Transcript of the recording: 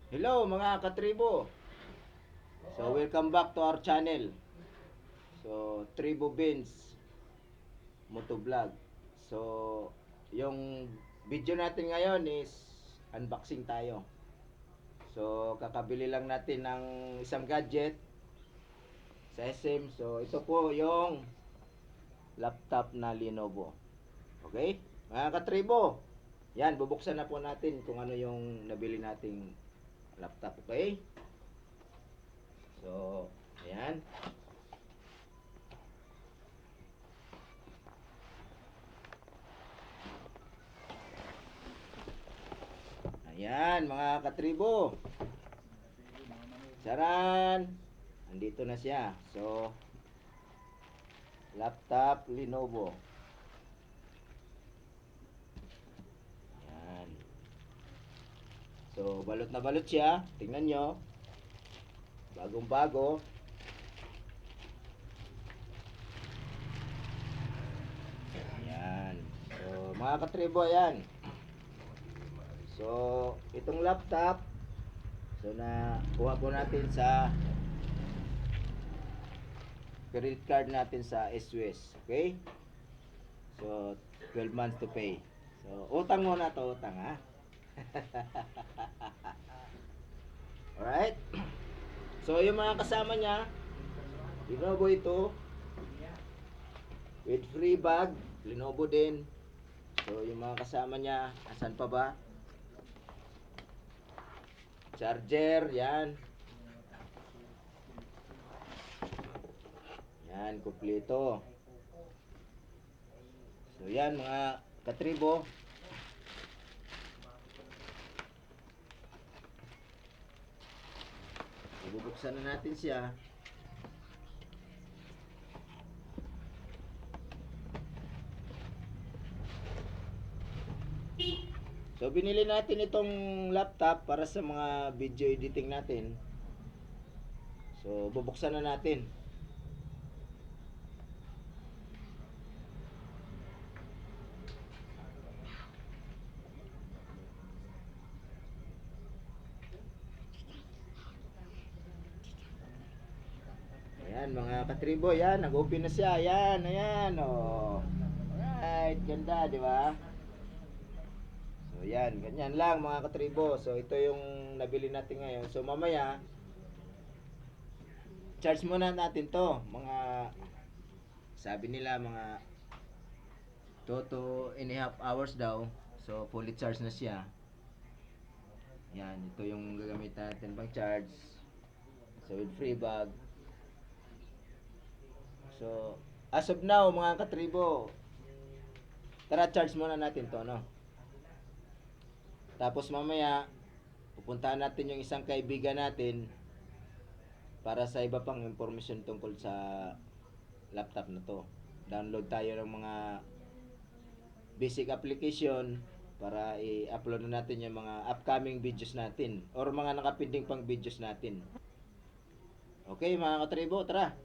Hello mga katribo. So welcome back to our channel. So Tribo Beans Motovlog. So yung video natin ngayon is unboxing tayo. So kakabili lang natin ng isang gadget sa SM. So ito po yung laptop na Lenovo. Okay? Mga katribo, yan, bubuksan na po natin kung ano yung nabili nating laptop. Okay? So, ayan. Ayan, mga katribo. Charan! Andito na siya. So, laptop Lenovo. Ayan. So, balot na balot siya. Tingnan nyo. Bagong bago. Ayan. So, mga katribo, ayan. So, itong laptop, so na kuha po natin sa credit card natin sa SWS. Okay? So, 12 months to pay. So, utang muna to, utang ha. Alright? So, yung mga kasama niya, Lenovo ito, with free bag, Lenovo din. So, yung mga kasama niya, asan pa ba? Charger, yan. Yan, kumpleto. So, yan mga katribo. Ibubuksan na natin siya. So, binili natin itong laptop para sa mga video editing natin. So, bubuksan na natin. Ayan, mga katribo, yan, nag-open na siya. Ayan, ayan, oh. Alright, ganda, di ba? So, yan, ganyan lang mga katribo. So, ito yung nabili natin ngayon. So, mamaya, charge muna natin to. Mga, sabi nila, mga 2 to 1.5 hours daw. So, fully charge na siya. Yan, ito yung gagamit natin pang charge. So, with free bag. So, as of now, mga katribo, tara, charge muna natin to, no? Tapos mamaya, pupuntahan natin yung isang kaibigan natin para sa iba pang information tungkol sa laptop na to. Download tayo ng mga basic application para i-upload na natin yung mga upcoming videos natin or mga nakapinding pang videos natin. Okay mga katribo, tara!